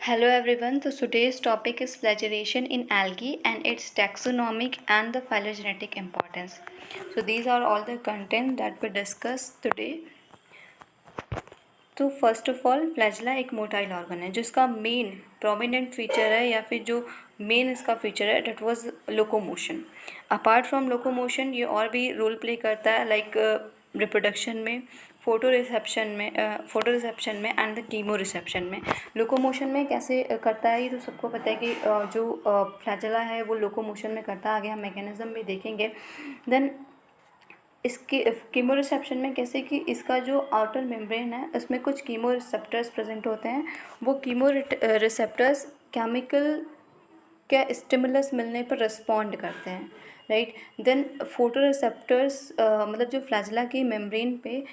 Hello everyone. So today's topic is flagellation in algae and its taxonomic and the phylogenetic importance. So these are all the content that we discuss today. तो first of all flagella एक motile organ है जिसका main prominent feature है या फिर जो main इसका feature है that was locomotion. Apart from locomotion ये और भी रोल प्ले करता है लाइक रिप्रोडक्शन में, फोटो रिसेप्शन में एंड द कीमो रिसेप्शन में. लोकोमोशन में कैसे करता है ये तो सबको पता है कि जो फ्लैजिला है वो लोकोमोशन में करता है. आगे हम मैकेनिज्म भी देखेंगे. देन इसके कीमो रिसेप्शन में कैसे कि इसका जो आउटर मेम्ब्रेन है उसमें कुछ कीमो रिसेप्टर्स प्रेजेंट होते हैं. वो कीमो रिसेप्टर्स केमिकल के स्टिमुलस मिलने पर रिस्पॉन्ड करते हैं, राइट. देन फोटो रिसेप्टर्स मतलब जो फ्लैजिला की मेम्ब्रेन पे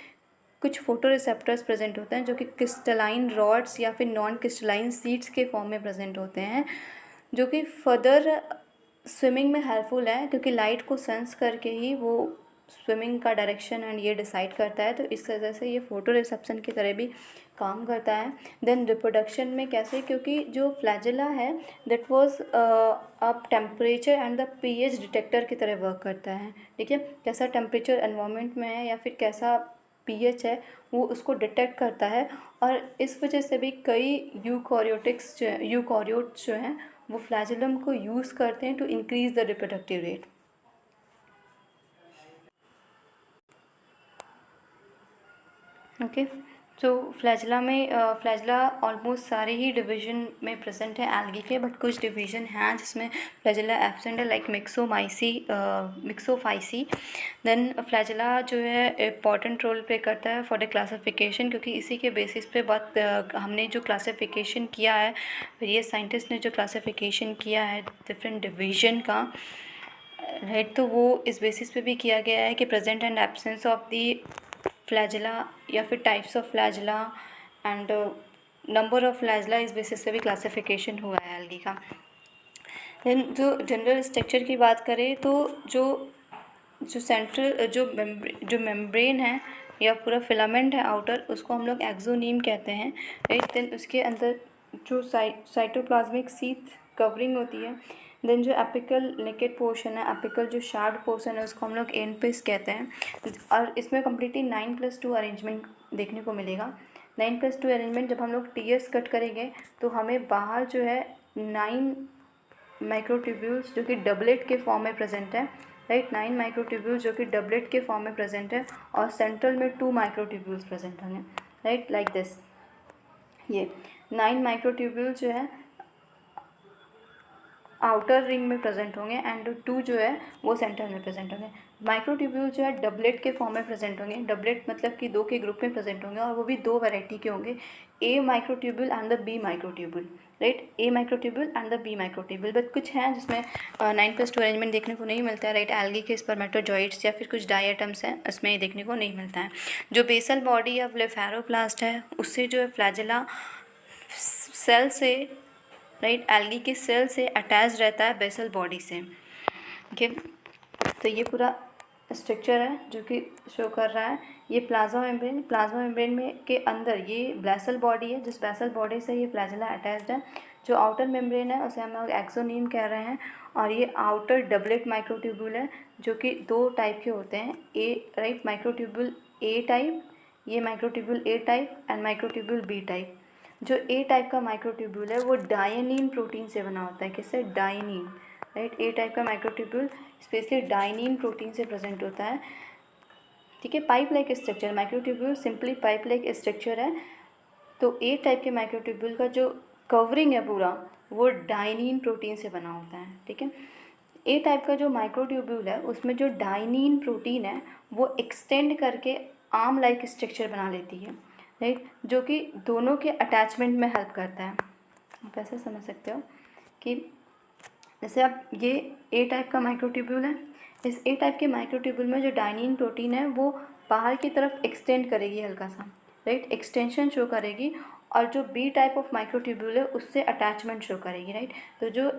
कुछ फोटो रिसेप्टर्स प्रेजेंट होते हैं जो कि क्रिस्टलाइन रॉड्स या फिर नॉन क्रिस्टलाइन सीड्स के फॉर्म में प्रेजेंट होते हैं, जो कि फर्दर स्विमिंग में हेल्पफुल है क्योंकि लाइट को सेंस करके ही वो स्विमिंग का डायरेक्शन एंड ये डिसाइड करता है. तो इस वजह से ये फोटो रिसेप्शन की तरह भी काम करता है. देन रिप्रोडक्शन में कैसे, क्योंकि जो फ्लैजिला है दैट वाज अब temperature and the pH detector की तरह वर्क करता है. ठीक है, कैसा टेम्परेचर एनवायरनमेंट में है या फिर कैसा पीएच है वो उसको डिटेक्ट करता है. और इस वजह से भी कई यूकैरियोट्स जो हैं वो फ्लैजिलम को यूज़ करते हैं to increase the reproductive rate. Okay, तो फ्लैजिला ऑलमोस्ट सारे ही डिवीजन में प्रेजेंट है एल्गी के, बट कुछ डिवीजन हैं जिसमें फ्लैजिला एब्सेंट है लाइक मिक्सोफाइसी. देन फ्लैजिला जो है इम्पॉर्टेंट रोल प्ले करता है फॉर द क्लासिफिकेशन, क्योंकि इसी के बेसिस पे हमने जो क्लासिफिकेशन किया है, वेरियस साइंटिस्ट ने जो क्लासिफिकेशन किया है डिफरेंट डिवीजन का, राइट. तो वो इस बेसिस पे भी किया गया है कि present and absence of the flagella या फिर types of flagella and number of flagella, इस बेसिस से भी क्लासिफिकेशन हुआ है एल्गी का. देन जो जनरल स्ट्रक्चर की बात करें तो जो सेंट्रल जो मेम्ब्रेन है या पूरा फिलामेंट है आउटर, उसको हम लोग एक्सोनीम कहते हैं, राइट. देन उसके अंदर जो साइटोप्लाज्मिक शीथ कवरिंग होती है. देन जो एपिकल नेकेड पोर्शन है, एपिकल जो शार्ड पोर्शन है, उसको हम लोग एनपिस कहते हैं. और इसमें कम्प्लीटली 9+2 अरेंजमेंट देखने को मिलेगा. 9+2 अरेंजमेंट जब हम लोग टीएस कट करेंगे तो हमें बाहर जो है 9 माइक्रोट्यूब्यूल्स जो कि डबलेट के फॉर्म में प्रेजेंट है, राइट. 9 माइक्रोट्यूब्यूल्स जो कि डबलेट के फॉर्म में प्रेजेंट है और सेंट्रल में 2 माइक्रोट्यूब्यूल्स प्रेजेंट होंगे, राइट, लाइक दिस. ये 9 माइक्रोट्यूब्यूल्स जो है आउटर रिंग में प्रेजेंट होंगे एंड 2 जो है वो सेंटर में प्रेजेंट होंगे. माइक्रोट्यूब्यूल जो है डबलेट के फॉर्म में प्रेजेंट होंगे. डबलेट मतलब कि 2 के ग्रुप में प्रेजेंट होंगे और वो भी 2 वैरायटी के होंगे, A microtubule and the B microtubule, right. A microtubule and the B microtubule. But कुछ हैं जिसमें 9+2 अरेंजमेंट देखने को नहीं मिलता है, राइट. एल्गी के स्पर्मेटोजॉइड्स या फिर कुछ डायटम्स हैं उसमें देखने को नहीं मिलता है. जो बेसल बॉडी या ब्लेफेरोप्लास्ट है उससे जो है फ्लैजिला सेल से, राइट, एल्गी के सेल से अटैच रहता है बेसल बॉडी से. ओके, तो ये पूरा स्ट्रक्चर है जो कि शो कर रहा है. ये प्लाज्मा मेम्ब्रेन में के अंदर ये बेसल बॉडी है, जिस बेसल बॉडी से ये फ्लैजिला अटैच्ड है. जो आउटर मेम्ब्रेन है उसे हम लोग एक्सोनीम कह रहे हैं. और ये आउटर डबलेट माइक्रोट्यूब्यूल है जो कि 2 टाइप के होते हैं, A, right, microtubule A type, ये microtubule A type and microtubule B type. जो ए टाइप का माइक्रोट्यूब्यूल है वो डायनीन प्रोटीन से बना होता है. किससे? डायनीन, राइट. ए टाइप का माइक्रोट्यूब्यूल स्पेशली डायनीन प्रोटीन से प्रेजेंट होता है. ठीक है, pipe like structure, microtubule simply pipe like structure है. तो ए टाइप के माइक्रोट्यूब्यूल का जो कवरिंग है पूरा वो डायनीन प्रोटीन से बना होता है. ठीक है, ए टाइप का जो माइक्रोट्यूब्यूल है उसमें जो डायनीन प्रोटीन है वो एक्सटेंड करके आर्म लाइक स्ट्रक्चर बना लेती है, राइट, जो कि दोनों के अटैचमेंट में हेल्प करता है. आप ऐसे समझ सकते हो कि जैसे अब ये ए टाइप का माइक्रोट्यूब्यूल है, इस ए टाइप के माइक्रोट्यूब्यूल में जो डायनीन प्रोटीन है वो बाहर की तरफ एक्सटेंड करेगी हल्का सा, राइट, एक्सटेंशन शो करेगी. और जो बी टाइप ऑफ माइक्रोट्यूब्यूल है उससे अटैचमेंट शो करेगी, राइट. तो जो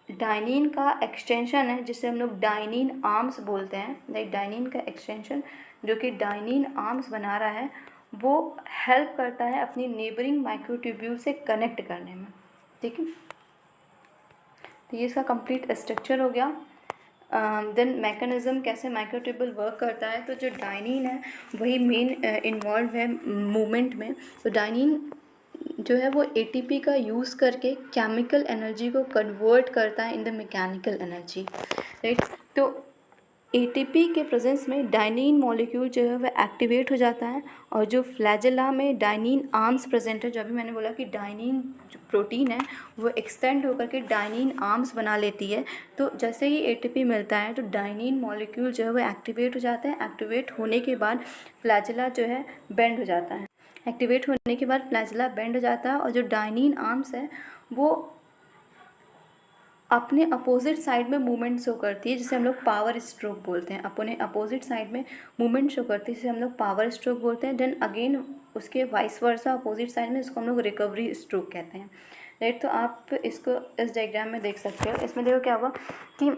डायनीन का एक्सटेंशन है जिसे हम लोग डायनीन आर्म्स बोलते हैं, राइट, डायनीन का एक्सटेंशन जो कि डायनीन आर्म्स बना रहा है वो हेल्प करता है अपनी नेबरिंग माइक्रोट्यूब्यूल से कनेक्ट करने में, ठीक है। तो ये इसका कंप्लीट स्ट्रक्चर हो गया। देन मैकेनिज़्म कैसे माइक्रोट्यूब्यूल वर्क करता है, तो जो डाइनिन है वही मेन इन्वॉल्व है मूवमेंट में। तो डाइनिन जो है वो एटीपी का यूज़ करके केमिकल एनर्जी को कन्वर्ट करता है in the mechanical energy, right. तो एटीपी के प्रेजेंस में डाइनिन मॉलिक्यूल जो है वह एक्टिवेट हो जाता है, और जो फ्लैजेला में डाइनिन आर्म्स प्रेजेंट है, जो अभी मैंने बोला कि डाइनिन जो प्रोटीन है वो एक्सटेंड होकर के डाइनिन आर्म्स बना लेती है। तो जैसे ही एटीपी मिलता है तो डाइनिन मॉलिक्यूल जो है वो एक्टिवेट हो जाता है। एक्टिवेट होने के बाद फ्लैजेला जो है बेंड हो जाता है। एक्टिवेट होने के बाद फ्लैजेला बेंड हो जाता है, और जो डाइनिन आर्म्स है वो अपने अपोजिट साइड में मूवमेंट शो करती है, जिसे हम लोग पावर स्ट्रोक बोलते हैं। अपने अपोजिट साइड में मूवमेंट शो करती है, जिसे हम लोग पावर स्ट्रोक बोलते हैं। देन अगेन उसके वाइस वर्सा अपोजिट साइड में, इसको हम लोग रिकवरी स्ट्रोक कहते हैं, राइट। तो आप इसको इस डायग्राम में देख सकते हो। इसमें देखो क्या हुआ कि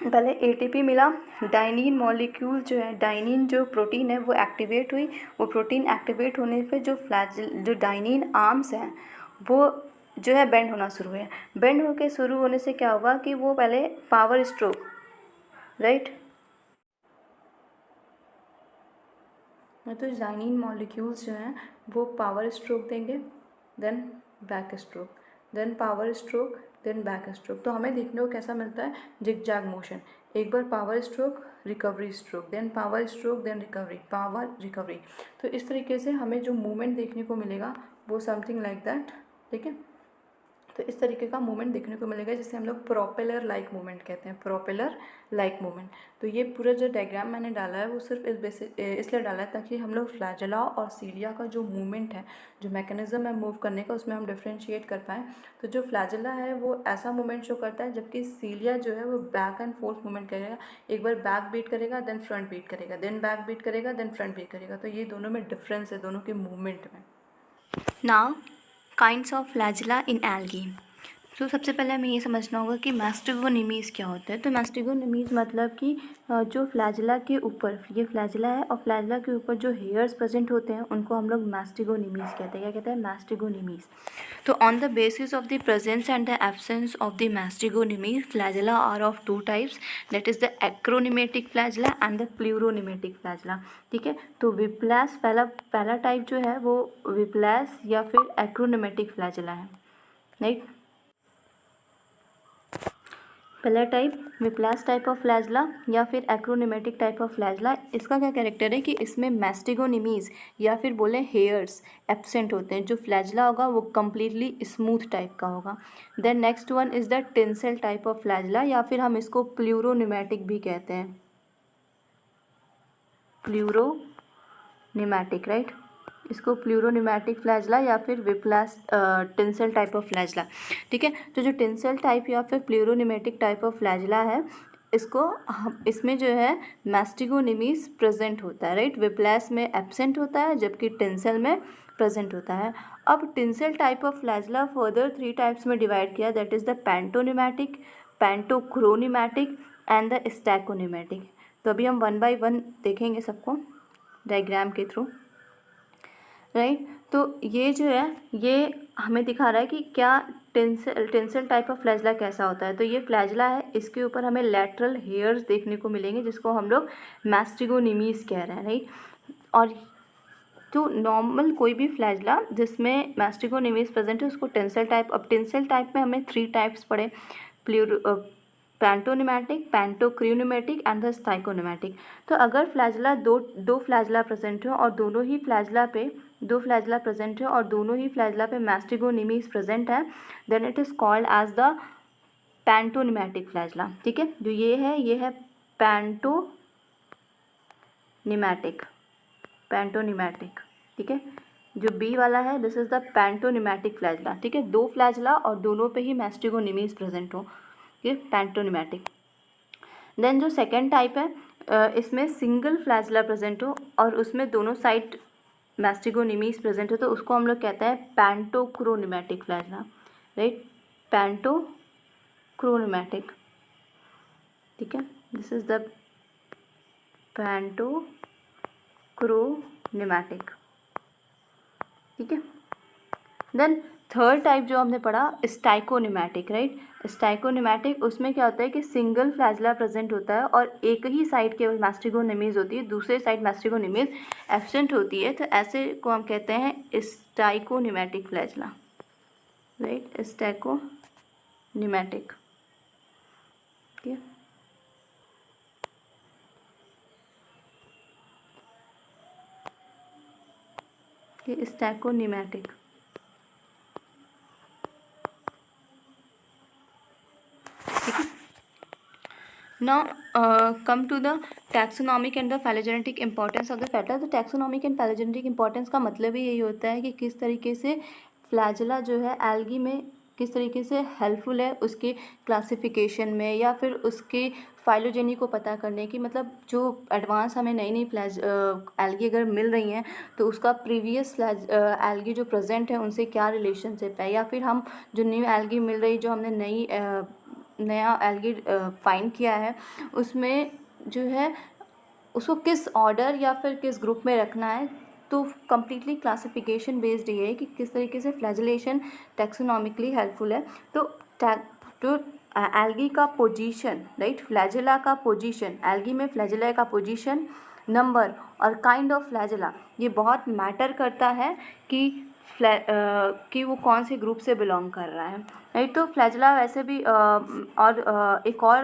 पहले एटीपी मिला, डाइनिन मॉलिक्यूल जो है, डाइनिन जो प्रोटीन है वो एक्टिवेट हुई। वो प्रोटीन एक्टिवेट होने पे जो डाइनिन आर्म्स हैं वो जो है बेंड होना शुरू हुए। बेंड होके शुरू होने से क्या हुआ कि वो पहले पावर स्ट्रोक, राइट, तो डाइनिन मॉलिक्यूल्स जो हैं वो पावर स्ट्रोक देंगे, then back stroke, then power stroke, then back stroke. तो हमें देखने को कैसा मिलता है, जिगजैग मोशन। एक बार power stroke, recovery stroke, then power stroke, then recovery, power recovery. तो इस तरीके से हमें जो मूवमेंट देखने को मिलेगा वो समथिंग लाइक दैट, ठीक है। तो इस तरीके का मूवमेंट देखने को मिलेगा, जिसे हम लोग प्रोपेलर लाइक मूवमेंट कहते हैं, प्रोपेलर लाइक मूवमेंट। तो ये पूरा जो डायग्राम मैंने डाला है वो सिर्फ इसलिए डाला है ताकि हम लोग फ्लैजेला और सीलिया का जो मूवमेंट है, जो मैकेनिज्म है मूव करने का, उसमें हम डिफ्रेंशिएट कर पाएँ। तो जो फ्लैजेला है वो ऐसा मूवमेंट शो करता है, जबकि सीलिया जो है वो बैक एंड फोर्थ मूवमेंट करेगा। एक बार बैक बीट करेगा, देन फ्रंट बीट करेगा, देन बैक बीट करेगा, देन फ्रंट बीट करेगा। तो ये दोनों में डिफरेंस है, दोनों के मूवमेंट में। Now kinds of flagella in algae. तो सबसे पहले हमें ये समझना होगा कि मैस्टिगोनिमीज़ क्या होता है। तो मैस्टिगोनिमीज़ मतलब कि जो फ्लैजेला के ऊपर, ये फ्लैजेला है और फ्लैजेला के ऊपर जो हेयर्स प्रेजेंट होते हैं उनको हम लोग मैस्टिगोनिमीज़ कहते हैं। क्या कहते हैं? मैस्टिगोनिमीज़। तो on the basis of the presence and the absence of the mastigonemes, flagella are of two types, that is the acronematic flagella and the pleuronematic flagella, ठीक है। तो विप्लैस पहला टाइप जो है वो विप्लैस या फिर एक्रोनिमेटिक फ्लैजेला है, राइट। पहला टाइप विप्लैस टाइप ऑफ फ्लैजेला या फिर एक्रोनिमेटिक टाइप ऑफ फ्लैजेला। इसका क्या कैरेक्टर है कि इसमें मैस्टिगोनिमीज़ या फिर बोले हेयर्स एब्सेंट होते हैं। जो फ्लैजेला होगा वो कम्प्लीटली स्मूथ टाइप का होगा। Then next one is the tinsel type of flagella, या फिर हम इसको प्लूरोनिमेटिक भी कहते हैं, प्लूरोनिमेटिक, राइट। इसको प्लूरोनिमेटिक फ्लैजेला या फिर विप्लैस टिंसल टाइप ऑफ फ्लैजेला, ठीक है। तो जो टिंसल टाइप या फिर प्लूरोनिमेटिक टाइप ऑफ फ्लैजेला है, इसमें जो है मैस्टिगोनिमीज़ प्रेजेंट होता है, राइट। विप्लैस में एब्सेंट होता है, जबकि टिंसल में प्रेजेंट होता है। अब tinsel type of flagella further 3 types में डिवाइड किया, that is the pantonematic, pantacronematic and the stichonematic. तो अभी हम 1 बाय 1 देखेंगे सबको डायग्राम के थ्रू, राइट। तो ये जो है ये हमें दिखा रहा है कि क्या टेंसल टाइप ऑफ फ्लैजेला कैसा होता है। तो ये फ्लैजेला है, इसके ऊपर हमें लैटरल हेयर्स देखने को मिलेंगे, जिसको हम लोग मैस्टिगोनिमीज़ कह रहे हैं, राइट। और तो नॉर्मल कोई भी फ्लैजेला जिसमें मैस्टिगोनिमीज़ प्रेजेंट है उसको टेंसल टाइप। अब टेंसल टाइप में हमने 3 टाइप्स पढ़े, पैंटोनिमेटिक, पैंटोक्रियोनिमेटिक एंड द स्टाइकोनिमेटिक। तो अगर फ्लैजेला दो फ्लैजेला प्रेजेंट हो और दोनों ही फ्लैजेला प्रेजेंट है और दोनों ही फ्लैजेला पे मैस्टिगोनिमीज़ प्रेजेंट है, then it is called as the pantonematic flagella, ठीक है। जो ये है पैंटोनिमेटिक, ठीक है। जो बी वाला है this is the pantonematic flagella, ठीक है। 2 फ्लैजेला और दोनों पे ही मैस्टिगोनिमीज़ प्रेजेंट हो, ये पैंटोनिमेटिक। देन जो सेकेंड टाइप है, इसमें सिंगल फ्लैजेला प्रेजेंट हो और उसमें दोनों साइड मैस्टिगोनिमीज़ प्रेजेंट हो, तो उसको हम लोग कहते हैं पैंटोक्रोनिमेटिक फ्लैजेला, राइट। पैंटोक्रोनिमेटिक, ठीक है। दिस इज द पैंटोक्रोनिमेटिक, ठीक है। देन थर्ड टाइप जो हमने पढ़ा स्टाइकोनिमैटिक, राइट। स्टाइकोनिमैटिक, उसमें क्या होता है कि सिंगल फ्लैजला प्रेजेंट होता है और एक ही साइड केवल मैस्टिगोनिमीज होती है, दूसरे साइड मैस्टिगोनिमीज एब्सेंट होती है, तो ऐसे को हम कहते हैं स्टाइकोनिमैटिक फ्लैजला, राइट। स्टाइकोनिमैटिक, ठीक है। स्टैकोनिमैटिक, ठीक है। Now come to the taxonomic and the phylogenetic importance of the flagella. तो टैक्सोनॉमिक एंड फाइलोजेनेटिक इंपॉर्टेंस का मतलब ही यही होता है कि किस तरीके से फ्लैजला जो है एल्गी में किस तरीके से हेल्पफुल है उसके क्लासिफिकेशन में, या फिर उसके फाइलोजेनी को पता करने की, मतलब जो एडवांस हमें नई नई एल्गी अगर मिल रही हैं तो उसका प्रीवियस एल्गी जो प्रेजेंट है उनसे क्या रिलेशनशिप है, या फिर हम जो न्यू एल्गी मिल रही, जो हमने नया एल्गी फाइंड किया है, उसमें जो है उसको किस ऑर्डर या फिर किस ग्रुप में रखना है। तो कम्प्लीटली क्लासिफिकेशन बेस्ड ये है कि किस तरीके से फ्लैजलेशन टैक्सोनॉमिकली हेल्पफुल है। तो एल्गी का पोजीशन, राइट, फ्लैजेला का पोजीशन, एल्गी में फ्लैजेला का पोजीशन, नंबर और काइंड ऑफ फ्लैजेला, ये बहुत मैटर करता है कि वो कौन से ग्रुप से बिलोंग कर रहा है, राइट। तो फ्लैजेला वैसे भी और एक और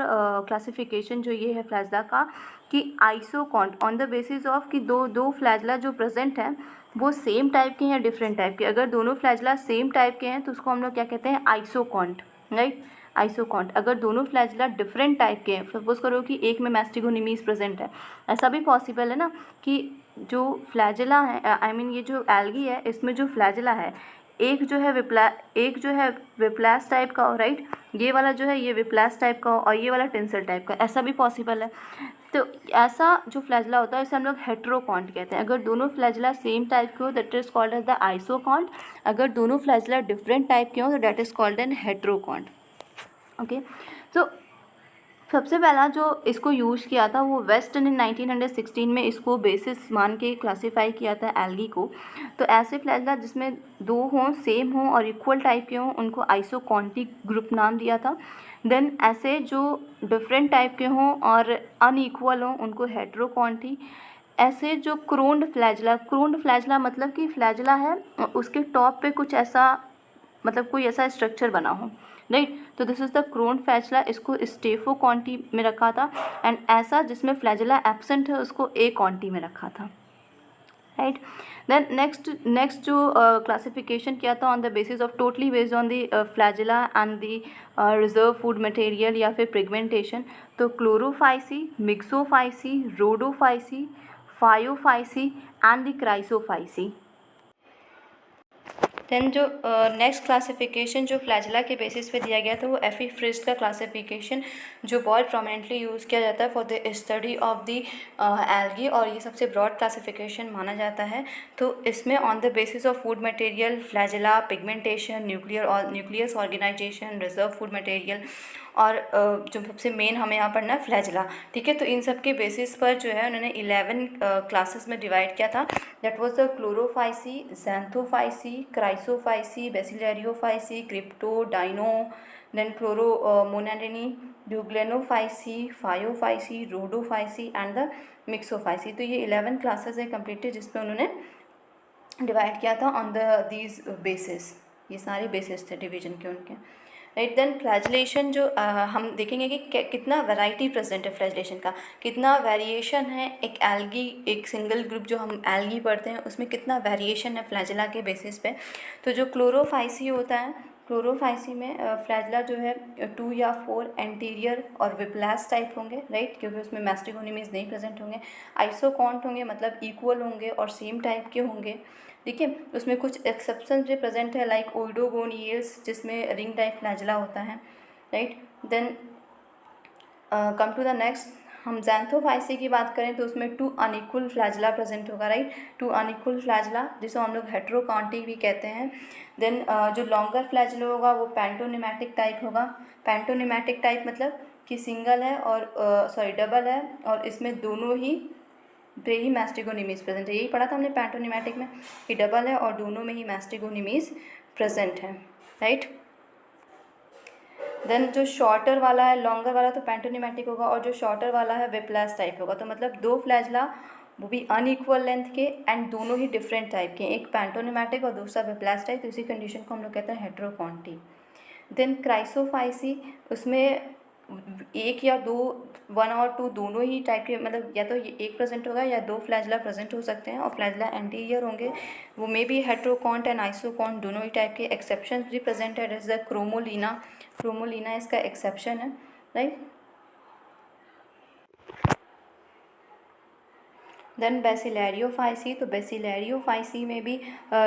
क्लासिफिकेशन जो ये है फ्लैजेला का कि isoquant on the basis of कि दो फ्लैजेला जो प्रेजेंट हैं वो सेम टाइप के हैं या डिफरेंट टाइप के। अगर दोनों फ्लैजेला सेम टाइप के हैं तो उसको हम लोग क्या कहते हैं, आइसोकॉन्ट, राइट, आइसोकॉन्ट। अगर दोनों फ्लैजेला डिफरेंट टाइप के हैं, सपोज करो कि एक में मैस्टिगोनिमीज प्रेजेंट है, ऐसा भी पॉसिबल है ना कि जो फ्लैजेला है, आई मीन ये जो एल्गी है इसमें जो फ्लैजेला है, एक जो है विप्लास टाइप का हो, राइट, ये वाला जो है ये विप्लास टाइप का हो और ये वाला टेंसल टाइप का, ऐसा भी पॉसिबल है। तो ऐसा जो फ्लैजेला होता है इसे हम लोग हेट्रोकॉन्ट कहते हैं। अगर दोनों फ्लैजेला सेम टाइप के हो that is called as the isokont, अगर दोनों फ्लैजेला डिफरेंट टाइप के हो तो that is called an heterokont. Okay, तो सबसे पहला जो इसको यूज़ किया था वो वेस्टन इन 1916 में इसको बेसिस मान के क्लासीफाई किया था एल्गी को। तो ऐसे फ्लैजेला जिसमें दो हों, सेम हों और इक्वल टाइप के हों उनको आइसोकॉन्टिक ग्रुप नाम दिया था। देन ऐसे जो डिफरेंट टाइप के हों और अनइक्वल हों उनको हेट्रोकॉन्टी। ऐसे जो क्रोन्ड फ्लैजेला मतलब कि फ्लैजेला है उसके टॉप पे कुछ ऐसा, मतलब कोई ऐसा स्ट्रक्चर बना हो, राइट। तो this is the crown flagella, इसको स्टेफोकॉन्टी में रखा था। एंड ऐसा जिसमें फ्लैजेला एब्सेंट है उसको ए कॉन्टी में रखा था, राइट। देन नेक्स्ट जो क्लासिफिकेशन किया था on the basis of totally based on the flagella and the reserve food material या फिर पिगमेंटेशन। तो Chlorophyceae, Myxophyceae, Rhodophyceae, Phaeophyceae and the Chrysophyceae. Then जो नेक्स्ट क्लासिफिकेशन जो फ्लैजेला के बेसिस पे दिया गया था वो एफी फ्रिस्ट का क्लासिफिकेशन, जो बहुत प्रोमिनेंटली यूज़ किया जाता है for the study of the algae, और ये सबसे ब्रॉड क्लासिफिकेशन माना जाता है। तो इसमें on the basis of food material, flagella, pigmentation, nucleus organization, reserve food material और जो सबसे मेन हमें यहाँ पढ़ना है फ्लैजेला, ठीक है। तो इन सब के बेसिस पर जो है उन्होंने 11 क्लासेस में डिवाइड किया था। That was the Chlorophyceae, Xanthophyceae, Chrysophyceae, Bacillariophyceae, Crypto, Dino, then Chloromonadineae, Euglenophyceae, Phaeophyceae, Rhodophyceae and the Myxophyceae. तो ये 11 क्लासेस है कम्प्लीटेड जिसपे उन्होंने डिवाइड किया था ऑन द दीज बेसिस। ये सारे बेसिस थे डिवीजन के उनके, राइट। देन फ्लैजलेशन जो हम देखेंगे कि कितना वैरायटी प्रेजेंट है फ्लैजलेशन का, कितना वेरिएशन है एक एल्गी, एक सिंगल ग्रुप जो हम एल्गी पढ़ते हैं उसमें कितना वेरिएशन है फ्लैजेला के बेसिस पे। तो जो क्लोरोफाइसी होता है, क्लोरोफाइसी में फ्लैजेला जो है 2 या 4 एंटीरियर और विप्लास टाइप होंगे, राइट, क्योंकि उसमें मैस्टिगोनिमीज नहीं प्रेजेंट होंगे। आइसोकॉन्ट होंगे मतलब इक्वल होंगे और सेम टाइप के होंगे, ठीक है। उसमें कुछ एक्सेप्शन भी प्रेजेंट है लाइक ओइडोगोनियल्स जिसमें रिंग टाइप फ्लैजेला होता है, right. Then come to the next, हम ज़ैंथोफाइसी की बात करें तो उसमें 2 अनइक्वल फ्लैजेला प्रेजेंट होगा, राइट, 2 अनइक्वल फ्लैजेला जिसे हम लोग हेट्रोकॉन्टी भी कहते हैं। देन जो लॉन्गर फ्लैजेला होगा वो पैंटोनिमैटिक टाइप होगा। पैंटोनिमैटिक टाइप मतलब कि सिंगल है और डबल है और इसमें दोनों ही पे ही मैस्टिगोनिमीज प्रेजेंट है। यही पढ़ा था हमने पैंटोनिमैटिक में कि डबल है और दोनों में ही मैस्टिगोनिमीज प्रेजेंट है, राइट। देन जो शॉर्टर वाला है, लॉन्गर वाला तो पैंटोनिमैटिक होगा, और जो शॉर्टर वाला है विप्लास टाइप होगा। तो मतलब दो फ्लैजला, वो भी अनइक्वल लेंथ के एंड दोनों ही डिफरेंट टाइप के, एक पैंटोनिमैटिक और दूसरा विप्लास टाइप। तो इसी कंडीशन को हम लोग कहते हैं हेट्रोकॉन्टी। देन क्राइसोफाइसी, उसमें एक या दो, 1 और 2 दोनों ही टाइप के, मतलब या तो ये एक प्रेजेंट होगा या दो फ्लैजला प्रेजेंट हो सकते हैं, और फ्लैजला एंटीरियर होंगे। वो मे बी हेट्रोकॉन्ट एंड आइसोकॉन्ट दोनों ही टाइप के। एक्सेप्शन भी प्रेजेंट है, जैसे क्रोमोलिना, क्रोमोलिना इसका एक्सेप्शन है, राइट। देन बेसिलैरियोफाइसी, तो बेसिलैरियोफाइसी में भी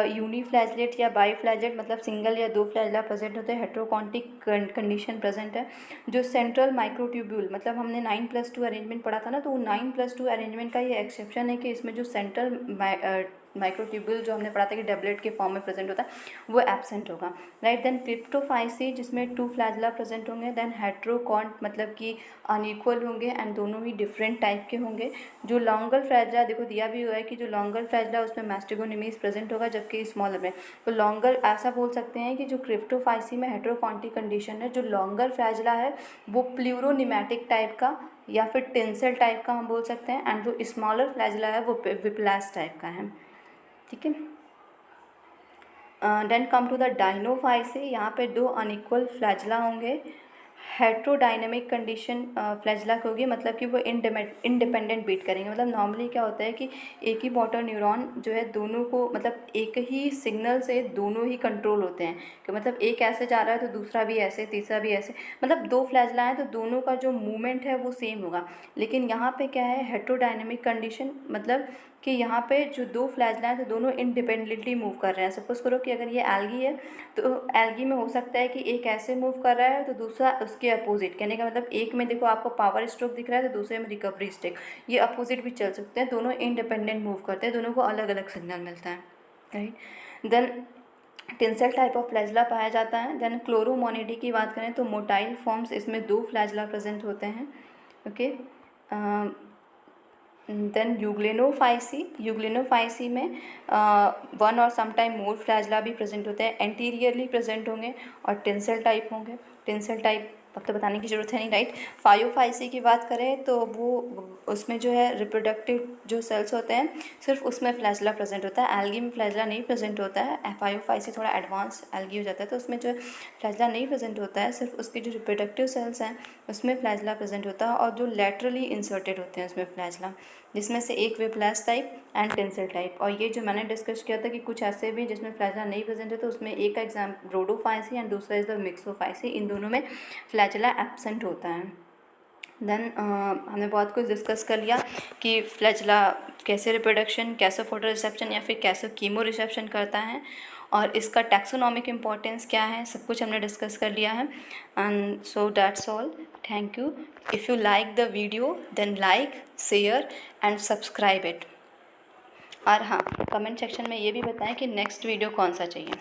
यूनिफ्लैजलेट या बाईफ्लैजलेट, मतलब सिंगल या दो फ्लैजला प्रेजेंट होते हैं, हेट्रोकॉन्टिक कंडीशन प्रेजेंट है। जो सेंट्रल माइक्रोट्यूब्यूल, मतलब हमने 9+2 अरेंजमेंट पढ़ा था ना, तो वो 9+2 अरेंजमेंट का ये एक्सेप्शन है कि इसमें जो सेंट्रल माइक्रोट्यूब्यूल जो हमने पढ़ा था कि डबलेट के फॉर्म में प्रेजेंट होता है, वो एब्सेंट होगा, राइट। देन क्रिप्टोफाइसी, जिसमें 2 फ्लैजला प्रेजेंट होंगे। देन हेट्रोकॉन्ट, मतलब कि अनइक्वल होंगे एंड दोनों ही डिफरेंट टाइप के होंगे। जो लॉन्गर फ्लैजला, देखो दिया भी हुआ है कि जो लॉन्गर फ्लैजला उसमें मैस्टिगोनिमीज प्रेजेंट होगा, जबकि स्मॉलर में, तो लॉन्गर, ऐसा बोल सकते हैं कि जो क्रिप्टोफाइसी में हेट्रोकॉन्टिक कंडीशन है, जो लॉन्गर फ्लैजला है वो प्लूरोनिमैटिक टाइप का या फिर टेंसल टाइप का हम बोल सकते हैं, एंड जो स्मॉलर फ्लैजला है वो विप्लास टाइप का है, ठीक है। देन कम टू द डाइनोफाइसी, यहाँ पे दो अनइक्वल फ्लैजला होंगे। हेट्रोडाइनमिक कंडीशन फ्लैजला की होगी, मतलब कि वो इंडिपेंडेंट बीट करेंगे। मतलब नॉर्मली क्या होता है कि एक ही मोटर न्यूरॉन जो है दोनों को, मतलब एक ही सिग्नल से दोनों ही कंट्रोल होते हैं, कि मतलब एक ऐसे जा रहा है तो दूसरा भी ऐसे, तीसरा भी ऐसे, मतलब दो फ्लैजला है तो दोनों का जो मूवमेंट है वो सेम होगा। लेकिन यहाँ पे क्या है, हेट्रोडाइनमिक कंडीशन, मतलब कि यहाँ पे जो दो फ्लैजला हैं तो दोनों इंडिपेंडेंटली मूव कर रहे हैं। सपोज करो कि अगर ये एल्गी है तो एल्गी में हो सकता है कि एक ऐसे मूव कर रहा है तो दूसरा उसके अपोजिट। कहने का मतलब एक में देखो आपको पावर स्ट्रोक दिख रहा है तो दूसरे में रिकवरी स्ट्रोक, ये अपोजिट भी चल सकते हैं। दोनों इंडिपेंडेंट मूव करते हैं, दोनों को अलग अलग सिग्नल मिलता है, right. Then tinsel type of flagella पाया जाता है। देन क्लोरोमोनिडी की बात करें तो मोटाइल फॉर्म्स, इसमें दो फ्लैजला प्रेजेंट होते हैं, ओके। देन यूग्लिनोफाइसी में 1 और समटाइम मोर फ्लैजला भी प्रेजेंट होते हैं, एंटीरियरली प्रेजेंट होंगे और टेंसल टाइप होंगे। टेंसल टाइप अब तो बताने की ज़रूरत है नहीं, राइट। फायोफाइसी की बात करें तो वो उसमें जो है रिप्रोडक्टिव जो सेल्स होते हैं सिर्फ उसमें फ्लैजला प्रेजेंट होता है, एल्गी में फ्लैजला नहीं प्रेजेंट होता है। फायोफाइसी थोड़ा एडवांस एल्गी हो जाता है तो उसमें जो फ्लैजला नहीं प्रेजेंट होता है, सिर्फ उसकी जो रिप्रोडक्टिव सेल्स हैं उसमें फ्लैजला प्रेजेंट होता है, और जो लेटरली इंसर्टेड होते हैं उसमें फ्लैजला, जिसमें से एक विप्लास टाइप एंड टेंसल टाइप। और ये जो मैंने डिस्कस किया था कि कुछ ऐसे भी जिसमें फ्लैजला नहीं प्रेजेंट है, तो उसमें एक का एग्जाम रोडोफाइसी एंड दूसरा इज द मिक्सोफाइसी, इन दोनों में फ्लैजला एब्सेंट होता है। देन हमने बहुत कुछ डिस्कस कर लिया कि फ्लैजला कैसे रिप्रोडक्शन, कैसे फोटो रिसेप्शन या फिर कैसे कीमो रिसेप्शन करता है, और इसका टैक्सोनॉमिक इम्पोर्टेंस क्या है, सब कुछ हमने डिस्कस कर लिया है। And so that's all, thank you. If you like the video then like, share and subscribe it. और हाँ, कमेंट सेक्शन में ये भी बताएं कि नेक्स्ट वीडियो कौन सा चाहिए।